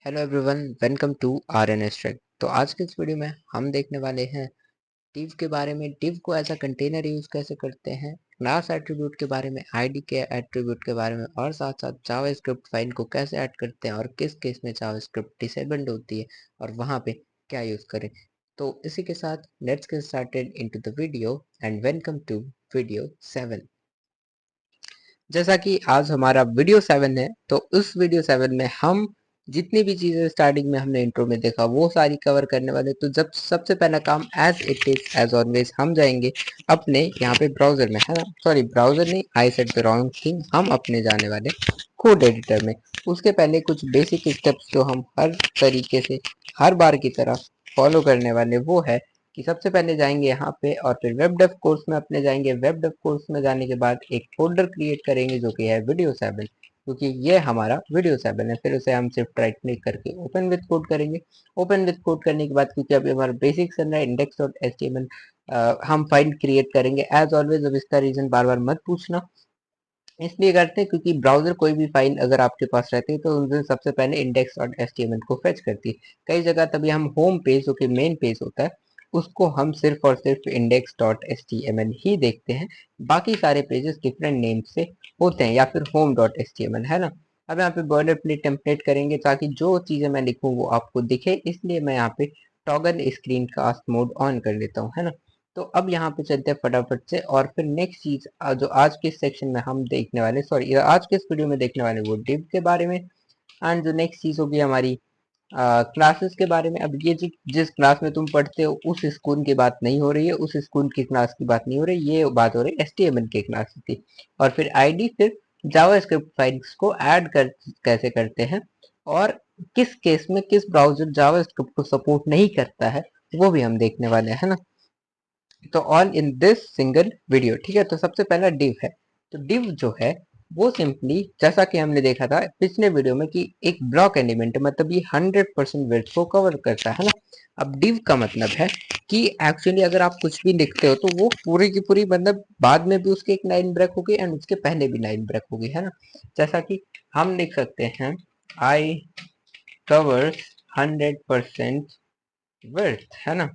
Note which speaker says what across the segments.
Speaker 1: Hello everyone, welcome to RNS track. तो आज के इस वीडियो में हम देखने वाले हैं div के बारे में। div को एज अ कंटेनर यूज कैसे करते हैं, क्लास एट्रीब्यूट के बारे में, आईडी के एट्रीब्यूट के बारे में, और साथ साथ जावास्क्रिप्ट फाइल को कैसे ऐड करते हैं और किस केस में जावास्क्रिप्ट डिसेबल्ड होती है और वहाँ पे क्या यूज करें। तो इसी के साथ let's get started into the video and welcome to video 7। जैसा कि आज हमारा वीडियो 7 है, तो उस वीडियो 7 में हम जितनी भी चीज़ें स्टार्टिंग में हमने इंट्रो में देखा वो सारी कवर करने वाले। तो जब सबसे पहला काम as it is as always हम जाएंगे अपने यहाँ पे ब्राउजर में, है ना, सॉरी ब्राउजर नहीं, I said the wrong thing, हम अपने जाने वाले कोड एडिटर में। उसके पहले कुछ बेसिक स्टेप्स जो हम हर तरीके से हर बार की तरह फॉलो करने वाले वो है कि सबसे पहले जाएंगे यहाँ पे और फिर वेब डेव कोर्स में अपने जाएंगे। वेब डेव कोर्स में जाने के बाद एक फोल्डर क्रिएट करेंगे जो कि है वीडियो 7, क्योंकि ये हमारा वीडियो 7 है। फिर उसे हम शिफ्ट राइट क्लिक करके ओपन विद कोड करेंगे। ओपन विद कोड करने के बाद, क्योंकि अभी हमारा बेसिक चल रहा है index dot H T M L, हम फाइल क्रिएट करेंगे एज ऑलवेज। अब इसका रीजन बार बार मत पूछना, इसलिए करते हैं क्योंकि ब्राउजर कोई भी फाइल अगर आपके पास रहती है तो उनसे सबसे पहले index dot H T M L को फेच करती है। कई जगह तभी हम होम पेज जो कि मेन पेज होता है उसको हम सिर्फ और सिर्फ index dot H T M L ही देखते हैं। बाकी सारे पेजेस डिफरेंट नेम से होते हैं, या फिर home dot H T M L, है ना। अब यहाँ पे बॉर्डर प्लेट टेम्पलेट करेंगे ताकि जो चीजें मैं लिखूँ वो आपको दिखे, इसलिए मैं यहाँ पे toggle screen cast mode on कर लेता हूँ, है ना। तो अब यहाँ पे चलते हैं फटाफट से, और फिर नेक्स्ट चीज जो आज के सेक्शन में हम देखने वाले, सॉरी आज के इस वीडियो में देखने वाले वो div के बारे में। एंड जो नेक्स्ट चीज होगी हमारी क्लासेस के बारे में। अब ये जिस क्लास में तुम पढ़ते हो उस स्कूल की बात नहीं हो रही है, उस स्कूल की क्लास की बात नहीं हो रही, ये बात हो रही है HTML की क्लास की। और फिर आईडी, फिर जावास्क्रिप्ट फाइल्स को ऐड कर कैसे करते हैं, और किस केस में किस ब्राउजर जावास्क्रिप्ट को सपोर्ट नहीं करता है वो भी हम देखने वाले हैं ना। तो all in this single video, ठीक है। तो सबसे पहला div है। तो div जो है वो सिंपली, जैसा कि हमने देखा था पिछले वीडियो में, कि एक ब्लॉक एलिमेंट है, मतलब ये 100% विड्थ को कवर करता है ना। अब div का मतलब है कि एक्चुअली अगर आप कुछ भी लिखते हो तो वो पूरी की पूरी, मतलब बाद में भी उसकी एक लाइन ब्रेक होगी एंड उसके पहले भी लाइन ब्रेक होगी, है ना। जैसा कि हम लिख सकते हैं आई कवर्स 100% विड्थ, है ना।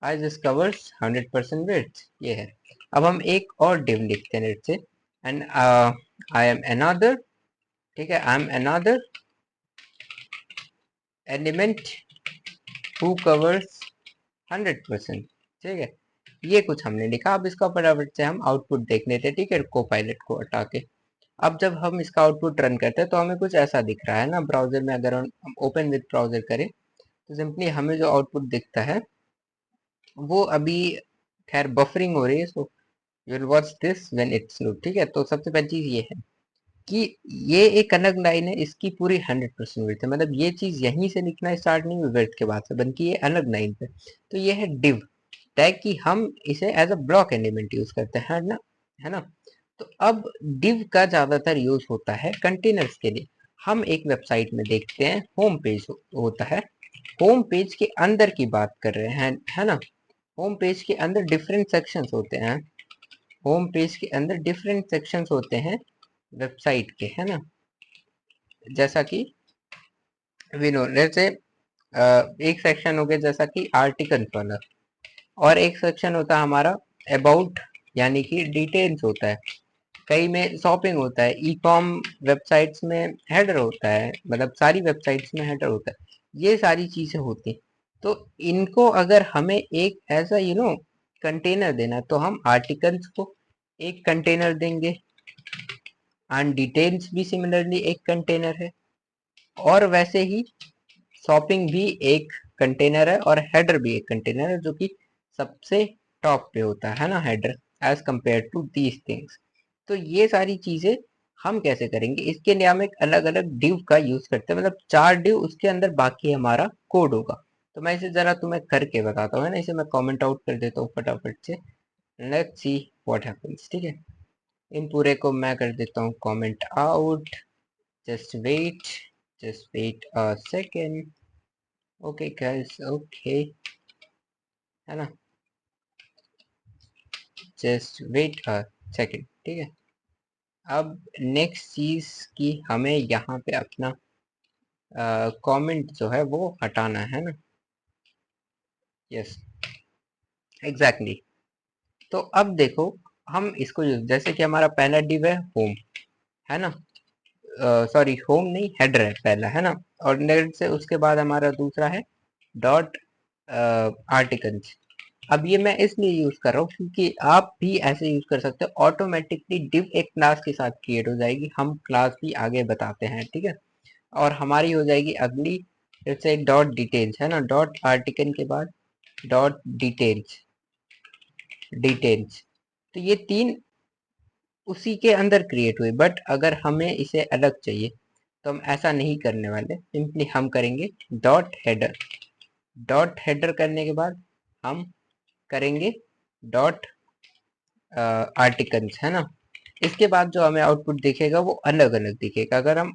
Speaker 1: आई दिस कवर्स 100% विड्थ, ये है। अब हम एक और div लिखते हैं let's say, and I am another, ठीक है, I am another element who covers 100%, ठीक है। ये कुछ हमने लिखा। अब इसका फटाफट से हम आउटपुट देख लेते हैं, ठीक है, कोपायलट को हटा के। अब जब हम इसका आउटपुट रन करते हैं तो हमें कुछ ऐसा दिख रहा है ना ब्राउजर में। अगर हम ओपन विद ब्राउजर करें तो सिंपली हमें जो आउटपुट दिखता है वो अभी, खैर बफरिंग हो रही है, so you will watch this when it's load, ठीक है। तो सबसे पहली चीज ये है कि ये एक अलग लाइन है, इसकी पूरी 100% विड्थ है, मतलब ये चीज यहीं से लिखना स्टार्ट नहीं हुई विड्थ के बाद से, बल्कि ये अलग लाइन पे। तो ये है div टैग, कि हम इसे as a block element use करते हैं ना, है ना। तो अब div का ज्यादातर यूज होता है कंटेनर्स के लिए। हम एक वेबसाइट में देखते हैं होम पेज होता है, होम पेज के अंदर की बात कर रहे हैं, है ना। होम पेज के अंदर डिफरेंट सेक्शंस होते हैं, होम पेज के अंदर डिफरेंट सेक्शंस होते हैं वेबसाइट के, है ना। जैसा कि वी नो, जैसे एक सेक्शन हो गया जैसा कि आर्टिकल वाला, और एक सेक्शन होता है हमारा अबाउट, यानी कि डिटेल्स होता है। कई में शॉपिंग होता है, ई कॉम वेबसाइट्स में हेडर होता है, मतलब सारी वेबसाइट्स में हेडर होता है। ये सारी चीजें होती हैं। तो इनको अगर हमें एक ऐसा कंटेनर देना है तो हम आर्टिकल्स को एक कंटेनर देंगे, एंड डिटेल्स भी सिमिलरली एक कंटेनर है, और वैसे ही शॉपिंग भी एक कंटेनर है, और हेडर भी एक कंटेनर है, जो कि सबसे टॉप पे होता है ना header, as compare to these things. तो ये सारी चीजें हम कैसे करेंगे, इसके लिए हम एक अलग अलग div का यूज करते हैं, मतलब 4 div, उसके अंदर बाकी हमारा कोड होगा। तो मैं इसे जरा तुम्हें करके बताता हूँ, है ना। इसे मैं कमेंट आउट कर देता हूँ फटाफट से, लेट्स सी व्हाट हैपेंस, ठीक है। इन पूरे को मैं कर देता हूँ comment out, just wait, just wait a second. Okay guys, okay, है ना, just wait a second, ठीक है। अब नेक्स्ट चीज की हमें यहाँ पे अपना कमेंट जो है वो हटाना है ना। Yes, exactly. तो अब देखो, हम इसको जैसे कि हमारा पहला डिव है होम, है ना, सॉरी होम नहीं, हेडर है पहला, है ना। और नेक्स्ट से उसके बाद हमारा दूसरा है डॉट आर्टिकल्स। अब ये मैं इसलिए यूज कर रहा हूँ क्योंकि आप भी ऐसे यूज कर सकते हो, ऑटोमेटिकली डिव एक क्लास के साथ क्रिएट हो जाएगी। हम क्लास भी आगे बताते हैं, ठीक है। और हमारी हो जाएगी अगली, जैसे डॉट डिटेल्स, है ना, डॉट आर्टिकल के बाद डॉट डिटेल्स, डिटेल्स। तो ये तीन उसी के अंदर क्रिएट हुई, बट अगर हमें इसे अलग चाहिए तो हम ऐसा नहीं करने वाले, सिंपली हम करेंगे डॉट हेडर। डॉट हेडर करने के बाद हम करेंगे डॉट आर्टिकल्स, है ना। इसके बाद जो हमें आउटपुट दिखेगा वो अलग अलग दिखेगा। अगर हम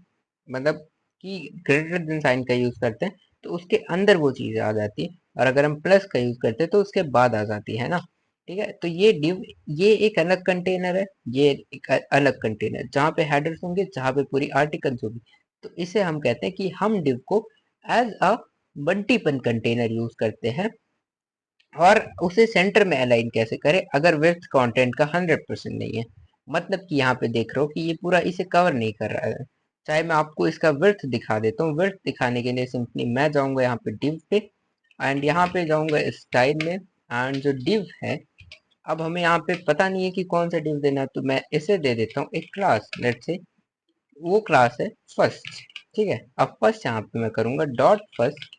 Speaker 1: मतलब कि ग्रेटर देन साइन का यूज करते हैं तो उसके अंदर वो चीजें आ जाती है, और अगर हम प्लस का यूज करते हैं तो उसके बाद आ जाती है ना। ठीक है, तो ये डिव, ये एक अलग कंटेनर है, ये एक अलग कंटेनर जहाँ पे हेडर्स होंगे, जहाँ पे पूरी आर्टिकल्स होगी। तो इसे हम कहते हैं कि हम डिव को as a multiple container use करते हैं। और उसे सेंटर में अलाइन कैसे करें, अगर विड्थ कंटेंट का 100% नहीं है, मतलब कि यहाँ पे देख रहे हो कि ये पूरा इसे कवर नहीं कर रहा है। चाहे मैं आपको इसका विड्थ दिखा देता हूँ। विड्थ दिखाने के लिए सिंपली मैं जाऊंगा यहाँ पे डिव पे, एंड यहाँ पे जाऊंगा स्टाइल में, एंड जो डिव है, अब हमें यहाँ पे पता नहीं है कि कौन सा डिव देना है, तो मैं इसे दे देता हूँ एक क्लास, लेट से वो क्लास है फर्स्ट। ठीक है, अब फर्स्ट यहाँ पे मैं करूंगा डॉट फर्स्ट।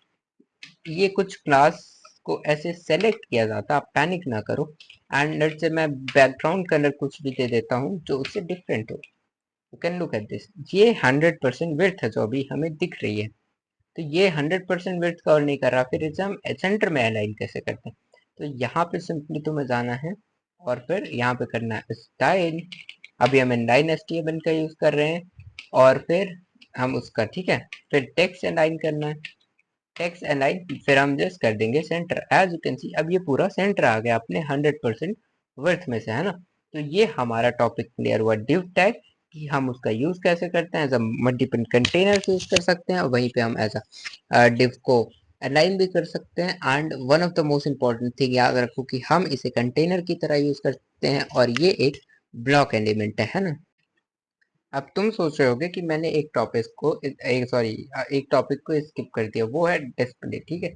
Speaker 1: ये कुछ क्लास को ऐसे सेलेक्ट किया जाता है, आप पैनिक ना करो। एंड लेट से मैं बैकग्राउंड कलर कुछ भी दे देता हूँ जो उससे डिफरेंट हो। You can look at this, ये 100% विड्थ है जो अभी हमें दिख रही है। तो ये 100% विड्थ कवर नहीं कर रहा, फिर इसे हम सेंटर में अलाइन कैसे करते हैं। तो यहाँ पे सिंपली तुम्हें जाना है और फिर यहाँ पे करना है स्टाइल। अभी हम लाइन एचटीएमएल का यूज कर रहे हैं, और फिर हम उसका, ठीक है, फिर टेक्स्ट अलाइन करना है, टेक्स्ट अलाइन, फिर हम जस्ट कर देंगे center. As you can see अब ये पूरा सेंटर आ गया अपने 100% वर्थ में से, है ना। तो ये हमारा टॉपिक क्लियर हुआ डिव टैग, कि हम उसका यूज कैसे करते हैं, as a multiple container use कर सकते हैं, और वहीं पे हम एज अ डिव को अलाइन भी कर सकते हैं। And one of the most important thing याद रखो कि हम इसे कंटेनर की तरह यूज करते हैं, और ये एक ब्लॉक एलिमेंट है ना। अब तुम सोच रहे होगे कि मैंने एक टॉपिक को एक सॉरी एक टॉपिक को स्किप कर दिया, वो है डिस्प्ले, ठीक है।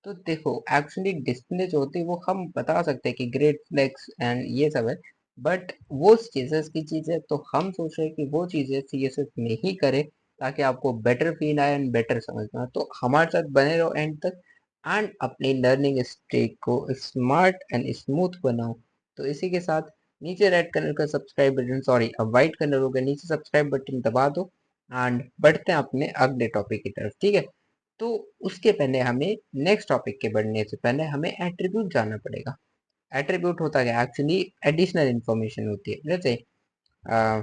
Speaker 1: तो देखो, एक्चुअली डिस्प्ले जो होती है वो हम बता सकते हैं कि ग्रेड फ्लेक्स एंड ये सब है, बट वो सीएसएस की चीज है, तो हम सोच रहे हैं कि वो चीजें सीएसएस में ही करें, ताकि आपको बेटर फील आए एंड बेटर समझ में आए। तो हमारे साथ बने रहो एंड तक, एंड अपनी लर्निंग स्टेज को स्मार्ट एंड स्मूथ बनाओ। तो इसी के साथ नीचे रेड कलर का सब्सक्राइब बटन, सॉरी अब व्हाइट कलर हो गया, नीचे सब्सक्राइब बटन दबा दो, एंड बढ़ते हैं अपने अगले टॉपिक की तरफ, ठीक है। तो उसके पहले हमें, नेक्स्ट टॉपिक के बढ़ने से पहले हमें एट्रीब्यूट जाना पड़ेगा। एट्रीब्यूट होता है एक्चुअली एडिशनल इंफॉर्मेशन होती है। जैसे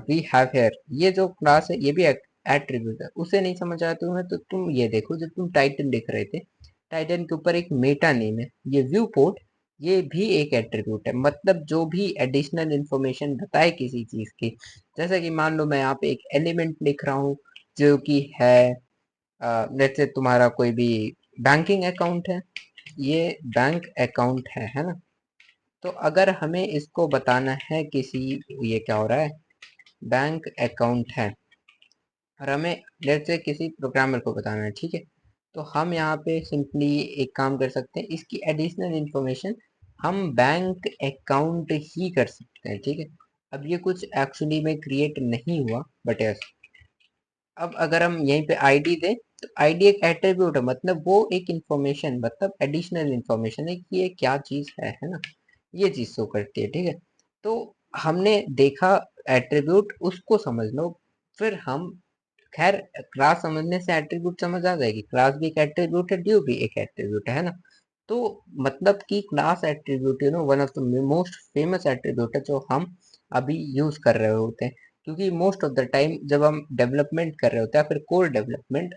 Speaker 1: वी हैव हेयर, ये जो क्लास है ये भी एट्रीब्यूट है। उसे नहीं समझ आया तुम्हें तो तुम ये देखो, जब तुम टाइटल लिख रहे थे, टाइटल के ऊपर एक मेटा नेम है, ये व्यू पोर्ट, ये भी एक एट्रीब्यूट है। मतलब जो भी एडिशनल इंफॉर्मेशन बताए किसी चीज की, जैसे कि मान लो मैं यहाँ पे एक एलिमेंट लिख रहा हूँ जो कि है, लेट्स से तुम्हारा कोई भी बैंकिंग अकाउंट है, ये बैंक अकाउंट है ना। तो अगर हमें इसको बताना है किसी, ये क्या हो रहा है, बैंक अकाउंट है, और हमें लेट्स से किसी प्रोग्रामर को बताना है, ठीक है। तो हम यहाँ पे सिंपली एक काम कर सकते हैं, इसकी एडिशनल इंफॉर्मेशन हम बैंक अकाउंट ही कर सकते हैं, ठीक है। अब ये कुछ एक्चुअली में क्रिएट नहीं हुआ, बट यस, अब अगर हम यहीं पे आईडी दें, तो आईडी एक एट्रीब्यूट है, मतलब वो एक इंफॉर्मेशन, मतलब एडिशनल इंफॉर्मेशन है कि ये क्या चीज है ना, ये चीज शो करती है, ठीक है। तो हमने देखा एट्रीब्यूट, उसको समझ लो, फिर हम, खैर क्लास समझने से एट्रीब्यूट समझ आ जाएगी, क्लास भी एक एट्रीब्यूट है, ड्यू भी एक एट्रीब्यूट है ना। तो मतलब कि class attribute one of the most famous attribute है जो हम अभी यूज कर रहे होते हैं। क्योंकि मोस्ट ऑफ द टाइम जब हम डेवलपमेंट कर रहे होते हैं, फिर कोर डेवलपमेंट,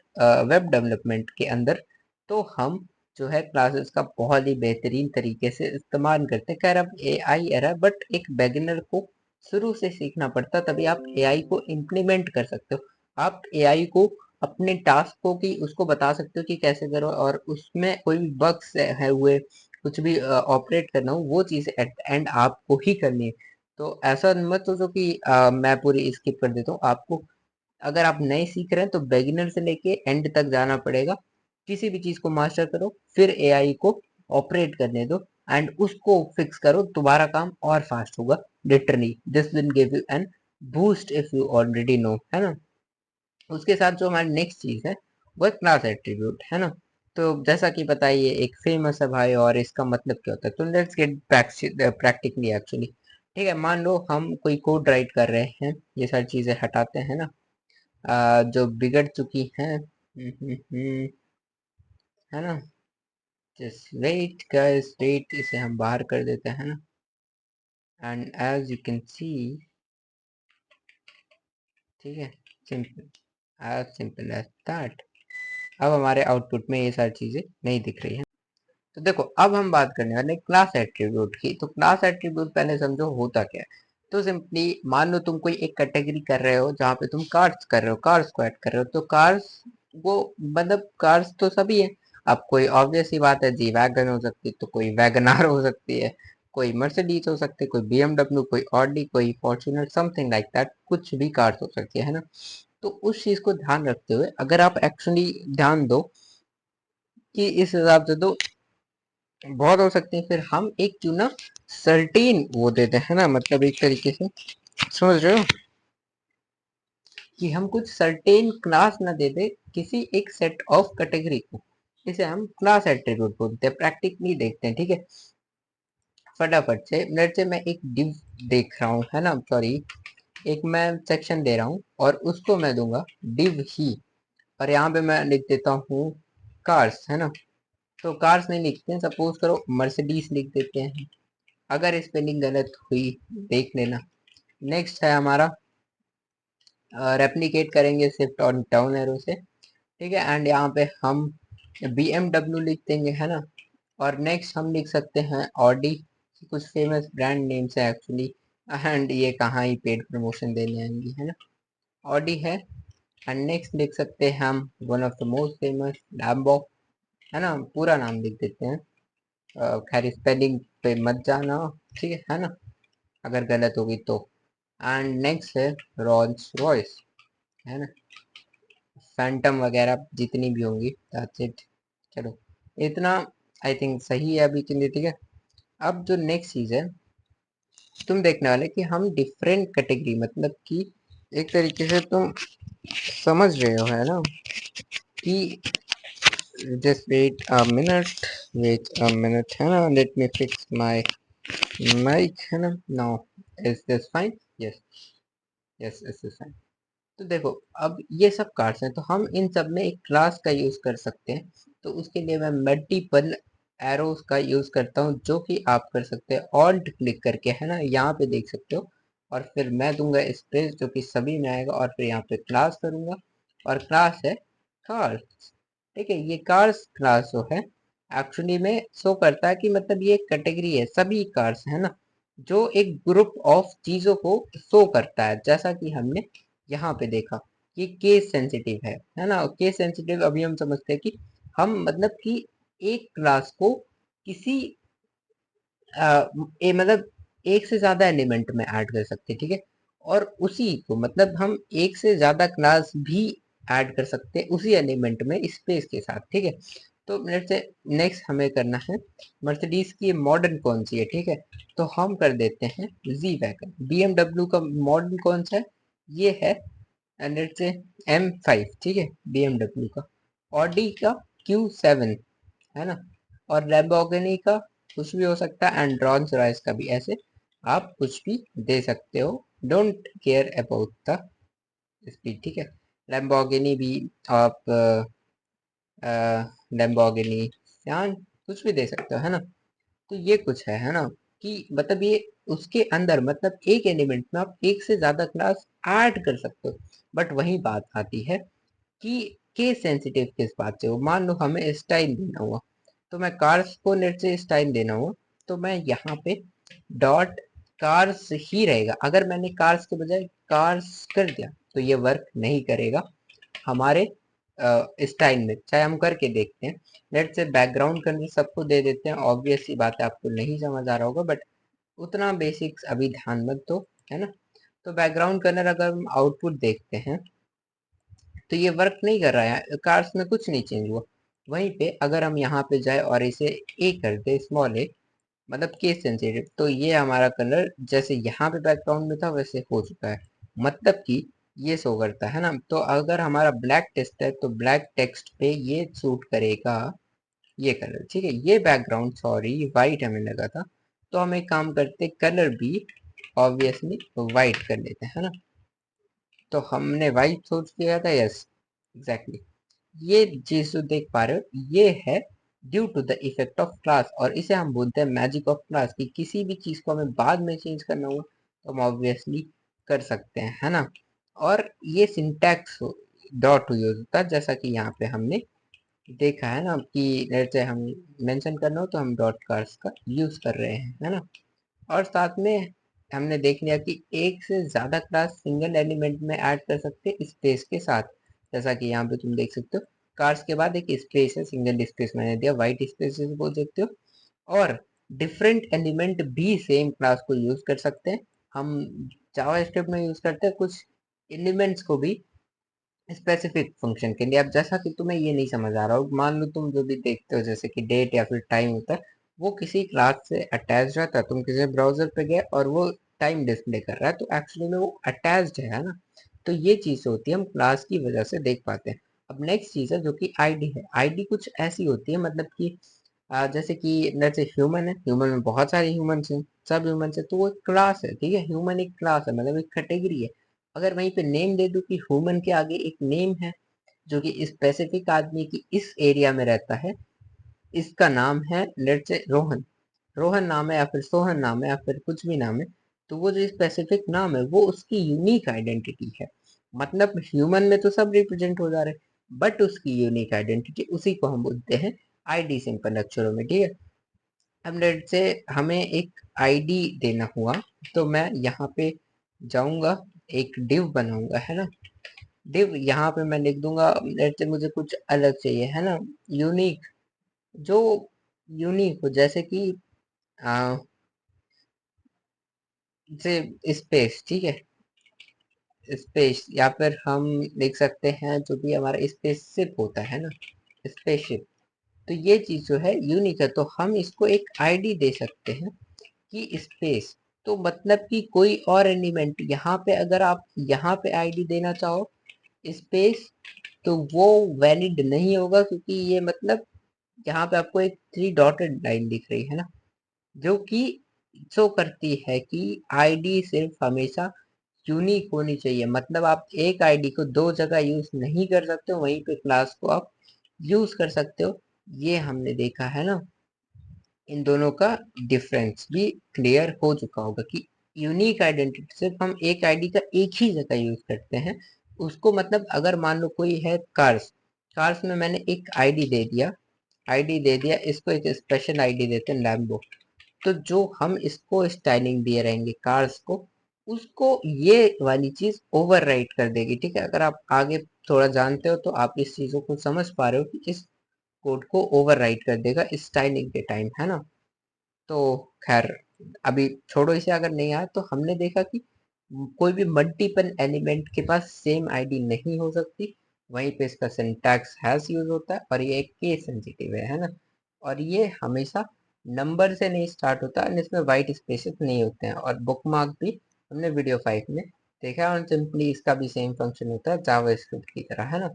Speaker 1: वेब डेवलपमेंट के अंदर, तो हम जो है क्लासेस का बहुत ही बेहतरीन तरीके से इस्तेमाल करते हैं। खैर अब एआई एरा, बट एक बेगिनर को शुरू से सीखना पड़ता, तभी आप एआई को इम्प्लीमेंट कर सकते हो। आप एआई को अपने टास्क को कि उसको बता सकते हो कि कैसे करो, और उसमें कोई भी बग्स है हुए, कुछ भी ऑपरेट करना हो, वो चीज़ एट द एंड आपको ही करनी है। तो ऐसा मत सोचो कि मैं पूरी स्किप कर देता हूँ। आपको अगर आप नए सीख रहे हैं तो बिगिनर से लेके एंड तक जाना पड़ेगा। किसी भी चीज को मास्टर करो, फिर एआई को ऑपरेट करने दो एंड उसको फिक्स करो, तुम्हारा काम और फास्ट होगा। Literally this will give you an boost if you already know, है ना। उसके साथ जो हमारी नेक्स्ट चीज है वो क्लास एट्रीब्यूट, है ना। तो जैसा कि बताइए एक फेमस है भाई, और इसका मतलब क्या होता है, तो लेट्स गेट प्रैक्टिकली एक्चुअली। ठीक है, मान लो हम कोई कोड राइट कर रहे हैं, ये सारी चीजें हटाते हैं ना, जो बिगड़ चुकी हैं। है ना। जस्ट वेट गाइस, वेट, इसे हम बाहर कर देते हैं ना। And as you can see, ठीक है, simple, as simple as that. अब हमारे आउटपुट में ये सारी चीजें नहीं दिख रही हैं। तो देखो अब हम बात करने वाले क्लास एट्रीब्यूट की। तो क्लास एट्रीब्यूट पहले समझो होता क्या है। तो सिंपली मान लो तुम कोई एक कैटेगरी कर रहे हो जहाँ पे तुम कार्स कर रहे हो, कार्स को ऐड कर रहे हो, तो कार्स वो मतलब कार्स तो सभी है। अब कोई ऑब्वियस ही बात है, जी वैगन हो सकती है, तो कोई वैगनार हो सकती है, कोई मर्सिडीज हो सकती है, कोई बीएमडब्ल्यू, कोई ऑडी, कोई फॉर्च्यूनर, समथिंग लाइक दैट, कुछ भी कार्स हो सकती है ना। तो उस चीज को ध्यान रखते हुए अगर आप एक्चुअली ध्यान दो कि इस हिसाब से तो बहुत हो सकते हैं, फिर हम एक चूना सर्टेन वो देते हैं ना, मतलब एक तरीके से समझ रहे हो कि हम कुछ सर्टेन क्लास ना दे दे किसी एक सेट ऑफ कैटेगरी को, इसे हम क्लास एट्रीब्यूट बोलते हैं। प्रैक्टिकली देखते हैं, ठीक है, फटाफट से। लेट्स से मैं एक डिव देख रहा हूँ, है ना, सॉरी, एक मैं सेक्शन दे रहा हूँ और उसको मैं दूंगा डिव ही, और यहाँ पे मैं लिख देता हूँ कार्स, है ना। तो कार्स नहीं लिखते हैं, सपोज करो मर्सिडीज लिख देते हैं। अगर स्पेलिंग गलत हुई देख लेना। नेक्स्ट है हमारा, रेप्लिकेट करेंगे शिफ्ट और डाउन एरो से, ठीक है, एंड यहाँ पे हम बी एम डब्ल्यू लिख देंगे, है ना। और नेक्स्ट हम लिख सकते हैं ऑडी, कुछ फेमस ब्रांड नेम्स है एक्चुअली, एंड ये कहाँ ही पेड प्रमोशन देने आएंगी, है ना। ऑडी है। एंड नेक्स्ट लिख सकते हैं हम one of the most famous Lambo, है ना, पूरा नाम लिख देते हैं। खैर स्पेलिंग पे मत जाना, ठीक है ना, अगर गलत होगी तो। एंड नेक्स्ट है रोल्स रॉयस, है ना, फैंटम वगैरह जितनी भी होंगी, दैट्स इट। चलो इतना आई थिंक सही है अभी के लिए, ठीक है। अब जो नेक्स्ट चीज है तुम देखने वाले कि हम डिफरेंट कैटेगरी, मतलब कि एक तरीके से तुम समझ रहे हो, है ना, कि जस्ट वेट अ मिनट, है ना, let me fix my mic, है ना, now is this fine, yes, yes is fine. तो देखो अब ये सब कार्ड्स हैं, तो हम इन सब में एक क्लास का यूज कर सकते हैं। तो उसके लिए मैं मल्टीपल एरोज का यूज करता हूँ, जो कि आप कर सकते हैं ऑल्ट क्लिक करके, है ना, यहाँ पे देख सकते हो। और फिर मैं दूंगा स्पेस जो कि सभी में आएगा, और फिर यहाँ पे क्लास करूंगा, और क्लास है कार्स, ठीक है। ये कार्स क्लास जो है एक्चुअली में शो करता है कि मतलब ये कैटेगरी है, सभी कार्स है ना, जो एक ग्रुप ऑफ चीजों को शो करता है, जैसा कि हमने यहाँ पे देखा। ये केस सेंसिटिव है ना। केस सेंसिटिव अभी हम समझते हैं कि हम मतलब कि एक क्लास को किसी मतलब एक से ज्यादा एलिमेंट में ऐड कर सकते हैं, ठीक है। और उसी को मतलब हम एक से ज्यादा क्लास भी ऐड कर सकते हैं उसी एलिमेंट में स्पेस के साथ, ठीक है। तो लेट्स से नेक्स्ट हमें करना है मर्सिडीज की मॉडल कौन सी है, ठीक है। तो हम कर देते हैं जी वैगन। बीएमडब्ल्यू का मॉडल कौन सा है, ये है लेट्स से M5, ठीक है, बीएमडब्ल्यू का। ऑडी का Q7, है ना। और लैम्बोर्गिनी का कुछ भी हो सकता है, एंड रॉल्स रॉयस का भी, ऐसे आप कुछ भी दे सकते हो। Don't care about the speed, ठीक है। लैम्बोर्गिनी भी आप लैम्बोर्गिनी सियान कुछ भी दे सकते हो, है ना। तो ये कुछ है ना, कि मतलब ये उसके अंदर मतलब एक एलिमेंट में आप एक से ज्यादा क्लास ऐड कर सकते हो। बट वही बात आती है कि केस सेंसिटिव किस बात से हो। मान लो हमें स्टाइल देना हुआ, तो मैं कार्स को नेट से स्टाइल देना हुआ, तो मैं यहाँ पे डॉट कार्स ही रहेगा। अगर मैंने कार्स के बजाय कार्स कर दिया तो ये वर्क नहीं करेगा। हमारे स्टाइल में, चाहे हम करके देखते हैं। लेट्स से बैकग्राउंड कलर सबको दे देते हैं, ऑब्वियस सी बात है आपको नहीं समझ आ रहा होगा, बट उतना बेसिक्स अभी ध्यान मत दो, है ना। तो बैकग्राउंड कलर अगर हम आउटपुट देखते हैं तो ये वर्क नहीं कर रहा है, कार्स में कुछ नहीं चेंज हुआ। वहीं पे अगर हम यहाँ पे जाए और इसे ए कर दे, स्मॉल ए, मतलब केस सेंसिटिव, तो ये हमारा कलर जैसे यहाँ पे बैकग्राउंड में था वैसे हो चुका है, मतलब कि ये शो करता है ना। तो अगर हमारा ब्लैक टेक्स्ट है तो ब्लैक टेक्स्ट पे ये सूट करेगा ये कलर, ठीक है। ये बैकग्राउंड सॉरी वाइट हमें लगा था, तो हम एक काम करते कलर भी ऑब्वियसली वाइट कर लेते हैं, है ना। तो हमने वाइट सोच किया था, यस एग्जैक्टली। ये चीज जो देख पा रहे हो ये है due to the effect of class, और इसे हम बोलते हैं मैजिक ऑफ क्लास, कि किसी भी चीज को हमें बाद में चेंज करना हुआ तो हम ऑब्वियसली कर सकते हैं, है ना। और ये सिंटैक्स डॉट यूज होता है, जैसा कि यहाँ पे हमने देखा है ना, कि जैसे हम मेंशन करना हो तो हम डॉट कार्स का यूज कर रहे हैं, है ना। और साथ में हमने देख लिया कि एक से ज्यादा क्लास सिंगल एलिमेंट में ऐड कर सकते हैं स्पेस के साथ, जैसा कि यहाँ पे तुम देख सकते हो कार्स के बाद एक स्पेस है, सिंगल स्पेस मैंने दिया, व्हाइट स्पेस बोल सकते हो। और डिफरेंट एलिमेंट भी सेम क्लास को यूज कर सकते हैं। हम जावा स्क्रिप्ट में यूज करते हैं कुछ एलिमेंट्स को भी स्पेसिफिक फंक्शन के लिए। अब जैसा कि तुम्हें ये नहीं समझ आ रहा हो, मान लो तुम जो भी देखते हो जैसे कि डेट या फिर टाइम होता है, वो किसी क्लास से अटैच रहता है, तुम किसी ब्राउजर पे गए और वो टाइम डिस्प्ले कर रहा है, तो एक्चुअली में वो अटैच्ड है ना। तो ये चीज होती है हम क्लास की वजह से देख पाते हैं। अब नेक्स्ट चीज है जो कि आईडी है। आईडी कुछ ऐसी होती है, मतलब कि जैसे कि जैसे ह्यूमन है, ह्यूमन में बहुत सारे ह्यूमंस हैं, सब ह्यूमंस है, तो वो एक क्लास है, ठीक है। ह्यूमन एक क्लास है, मतलब एक कैटेगरी है। अगर वहीं पे नेम दे दूं कि ह्यूमन के आगे एक नेम है जो कि स्पेसिफिक आदमी की इस एरिया में रहता है, इसका नाम है लेट्स से रोहन, रोहन नाम है या फिर सोहन नाम है या फिर कुछ भी नाम है, तो वो जो स्पेसिफिक नाम है वो उसकी यूनिक आइडेंटिटी है। मतलब ह्यूमन में तो सब रिप्रेजेंट हो जा रहे हैं, बट उसकी यूनिक आइडेंटिटी, उसी को हम बोलते हैं आईडी, सिंपल अक्षरों में, ठीक है। अब लेट से हमें एक आईडी देना हुआ, तो मैं यहाँ पे जाऊंगा, एक डिव बनाऊंगा, है ना। डिव यहाँ पे मैं लिख दूंगा, लेट से मुझे कुछ अलग चाहिए, है ना, यूनिक, जो यूनिक हो, जैसे कि आ, जैसे स्पेस, ठीक है, स्पेस, या फिर हम लिख सकते हैं जो भी हमारा स्पेसशिप होता है ना, स्पेसशिप। तो ये चीज जो है यूनिक है, तो हम इसको एक आईडी दे सकते हैं कि स्पेस, तो मतलब कि कोई और एलिमेंट यहाँ पे अगर आप यहाँ पे आईडी देना चाहो स्पेस, तो वो वैलिड नहीं होगा, क्योंकि ये मतलब यहाँ पे आपको एक थ्री डॉटेड लाइन दिख रही है ना, जो कि शो करती है कि आईडी सिर्फ हमेशा यूनिक होनी चाहिए। मतलब आप एक आईडी को दो जगह यूज नहीं कर सकते हो, वहीं पे क्लास को आप यूज कर सकते हो। ये हमने देखा है ना, इन दोनों का डिफरेंस भी क्लियर हो चुका होगा कि यूनिक आइडेंटिटी सिर्फ हम एक आईडी का एक ही जगह यूज करते हैं उसको। मतलब अगर मान लो कोई है कार्स, कार्स में मैंने एक आईडी दे दिया, इसको एक स्पेशल आईडी देते हैं लैम्बो, तो जो हम इसको स्टाइलिंग दिए रहेंगे कार्स को, उसको ये वाली चीज ओवरराइट कर देगी, ठीक है। अगर आप आगे थोड़ा जानते हो तो आप इस चीजों को समझ पा रहे हो कि इस कोड को ओवरराइट कर देगा स्टाइलिंग के टाइम, है ना। तो खैर अभी छोड़ो इसे, अगर नहीं आया तो हमने देखा कि कोई भी मल्टीपल एलिमेंट के पास सेम आईडी नहीं हो सकती, वहीं पे इसका सिंटैक्स हैश यूज होता है, और ये एक केस सेंसिटिव है ना। और ये हमेशा नंबर से नहीं स्टार्ट होता है, इसमें वाइट स्पेसेस नहीं होते हैं, और बुकमार्क भी हमने वीडियो 5 में देखा है, और सिंपली इसका भी सेम फंक्शन होता है जावा स्क्रिप्ट की तरह, है ना।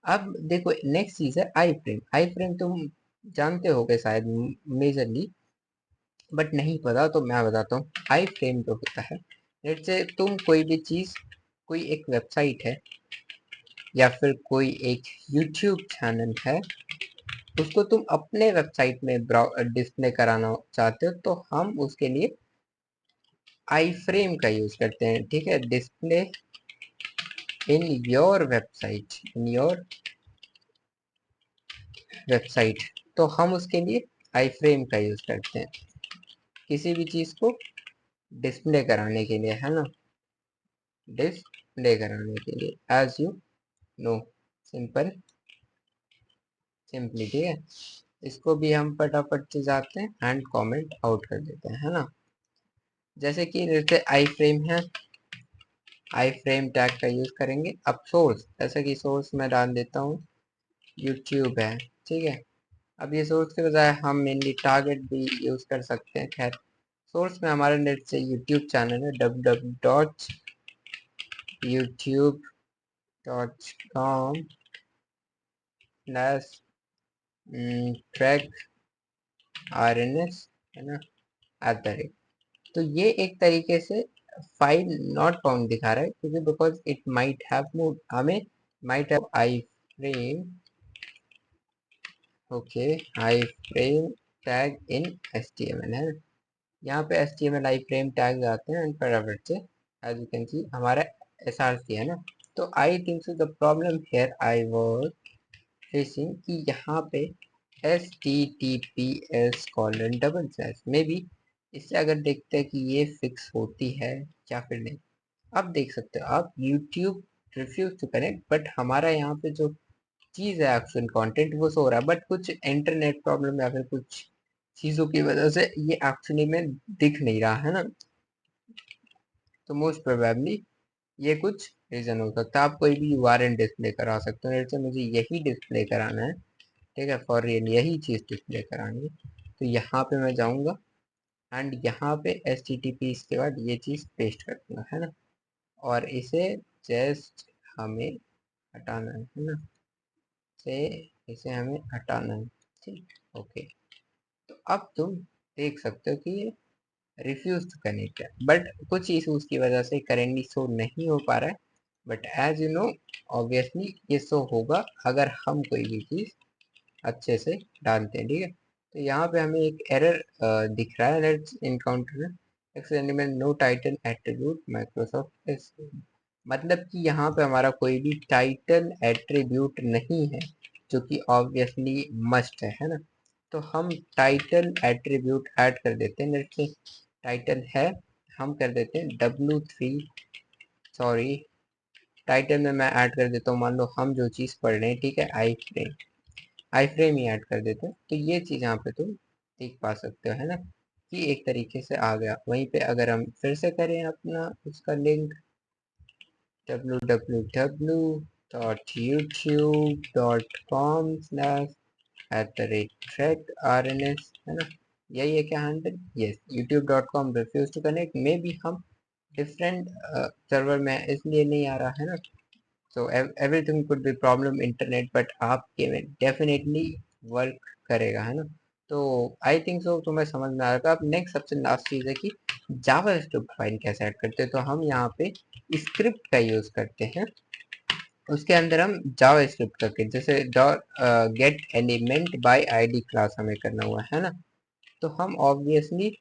Speaker 1: अब देखो नेक्स्ट चीज है आई फ्रेम। आई फ्रेम तुम जानते होगे शायद मेजरली, बट नहीं पता तो मैं बताता हूँ। आई फ्रेम जो होता है, जैसे तुम कोई भी चीज, कोई एक वेबसाइट है या फिर कोई एक यूट्यूब चैनल है, उसको तुम अपने वेबसाइट में डिस्प्ले कराना चाहते हो, तो हम उसके लिए आई फ्रेम का यूज करते हैं, ठीक है। Display in your website, in your website, तो हम उसके लिए आई फ्रेम का यूज करते हैं किसी भी चीज को डिस्प्ले कराने के लिए, है ना, डिस्प्ले कराने के लिए, as you know, simple simply, ठीक है। इसको भी हम फटाफट से जाते हैं एंड कमेंट आउट कर देते हैं, है ना। जैसे कि जैसे आई फ्रेम है, आई फ्रेम टैग का यूज करेंगे। अब सोर्स, जैसे कि सोर्स मैं डाल देता हूँ यूट्यूब है, ठीक है। अब ये सोर्स के बजाय हम मेनली टारगेट भी यूज कर सकते हैं। खैर, सोर्स में हमारे नेट से यूट्यूब चैनल है www.youtube.com/track RNS, है ना, @ तो ये एक तरीके से फाइल नॉट फाउंड दिखा रहा है, क्योंकि because it might have move, हमें might have iframe, okay, iframe tag in HTML है। यहाँ पे HTML आई फ्रेम टैग आते हैं एंड फटाफट से एज यू कैन सी हमारा SRC है ना। तो I think so the problem here I was facing कि यहाँ पे HTTPS:// में भी इससे अगर देखते हैं कि ये फिक्स होती है या फिर नहीं। अब देख सकते हो आप YouTube refuse to connect, but हमारा यहाँ पे जो चीज़ है एक्शन कंटेंट वो सो रहा है, बट कुछ इंटरनेट प्रॉब्लम या फिर कुछ चीज़ों की वजह से ये एक्चुअली में दिख नहीं रहा है ना। तो मोस्ट प्रोबेबली ये कुछ रीजन हो सकता है। आप कोई भी URL डिस्प्ले करा सकते हो, जैसे मुझे यही डिस्प्ले कराना है, ठीक है, फॉर रियल यही चीज़ डिस्प्ले करानी है। तो यहाँ पे मैं जाऊँगा एंड यहाँ पे HTTP इसके बाद ये चीज़ पेस्ट कर दूँगा, है ना। और इसे जस्ट हमें हटाना है ना, से इसे हमें हटाना है, ठीक, ओके। तो अब तुम देख सकते हो कि ये रिफ्यूज टू कनेक्ट है, बट कुछ इशूज की वजह से करेंटली शो नहीं हो पा रहा है। But as you know, obviously ये शो होगा अगर हम कोई भी चीज़ अच्छे से डालते हैं, ठीक है। तो यहाँ पे हमें एक एरर दिख रहा है, let's encounter experiment no title attribute Microsoft S, मतलब कि यहाँ पे हमारा कोई भी टाइटल एट्रीब्यूट नहीं है, जो कि ऑब्वियसली मस्ट है ना। तो हम टाइटल एट्रीब्यूट ऐड कर देते हैं। जैसे टाइटल है, हम कर देते हैं W3, सॉरी, टाइटल में मैं ऐड कर देता हूँ, मान लो हम जो चीज़ पढ़ रहे हैं, ठीक है, आई फ्रेम ही ऐड कर देते हैं। तो ये चीज़ यहाँ पे तुम देख पा सकते हो, है ना, कि एक तरीके से आ गया। वहीं पे अगर हम फिर से करें अपना उसका लिंक www.youtube.com/@trackRNS, है ना, यही है क्या handle, yes, youtube.com refuse to connect में भी हम डिफरेंट सर्वर में इसलिए नहीं आ रहा है ना। So everything could be problem internet, but आपके में डेफिनेटली वर्क करेगा, है ना। तो आई थिंक सो तुम्हें समझ में आ रहा था। अब नेक्स्ट सबसे लास्ट चीज़ है कि जावा स्क्रिप्ट फाइल कैसे ऐड करते हैं। तो हम यहाँ पे स्क्रिप्ट का यूज़ करते हैं, उसके अंदर हम जावा स्क्रिप्ट करके, जैसे get element by ID class हमें करना हुआ है ना। तो हम obviously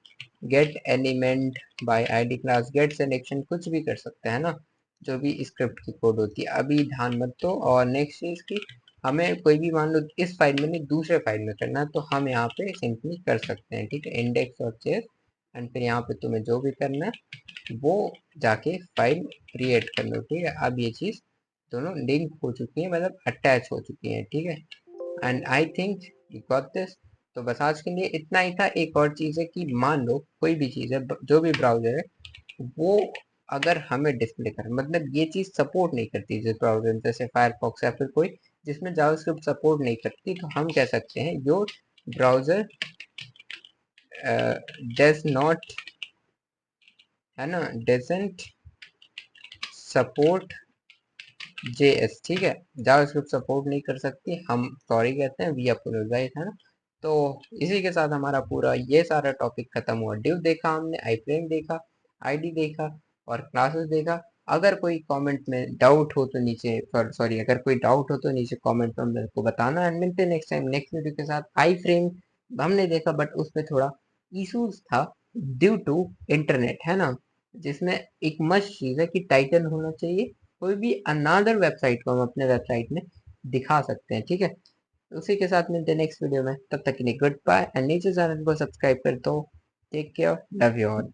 Speaker 1: get element by ID class, get selection कुछ भी कर सकते हैं ना, जो भी स्क्रिप्ट की कोड होती है, अभी ध्यान मत दो। और नेक्स्ट चीज़ की, हमें कोई भी मान लो इस फाइल में नहीं दूसरे फाइल में करना है, तो हम यहाँ पे सिंपली कर सकते हैं, ठीक है, इंडेक्स और चेस, एंड फिर यहाँ पे तुम्हें जो भी करना है वो जाके फाइल क्रिएट कर लो, ठीक है। अब ये चीज़ दोनों लिंक हो चुकी है, मतलब अटैच हो चुकी है, ठीक है। And I think you got this. तो बस आज के लिए इतना ही था। एक और चीज़ है कि मान लो कोई भी चीज़ है, जो भी ब्राउज़र है वो अगर हमें डिस्प्ले कर, मतलब ये चीज़ सपोर्ट नहीं करती, जिस ब्राउज़र जैसे फायरफॉक्स या फिर कोई जिसमें जावास्क्रिप्ट सपोर्ट नहीं करती, तो हम कह सकते हैं योर ब्राउज़र डज नॉट, है ना, डजंट सपोर्ट JS, ठीक है, जावास्क्रिप्ट सपोर्ट नहीं कर सकती, हम सॉरी कहते हैं, वी अपोलोजाइज, है ना। तो इसी के साथ हमारा पूरा ये सारा टॉपिक खत्म हुआ। डिव देखा हमने, आई फ्रेम देखा, आईडी देखा और क्लासेस देखा। अगर कोई कमेंट में डाउट हो तो नीचे, सॉरी, अगर कोई डाउट हो तो नीचे कमेंट में मेरे को बताना। एंड मिलते हैं नेक्स्ट टाइम नेक्स्ट वीडियो के साथ। आई फ्रेम हमने देखा, बट उसमें थोड़ा इशूज था ड्यू टू इंटरनेट, है ना, जिसमें एक मस्ट चीज़ है कि टाइटल होना चाहिए। कोई भी अनदर वेबसाइट को हम अपने वेबसाइट में दिखा सकते हैं, ठीक है। उसी के साथ मिलते हैं नेक्स्ट वीडियो में, तब तक के लिए गुड बाय एंड नीचे चैनल को सब्सक्राइब कर दो। Take care, love you all.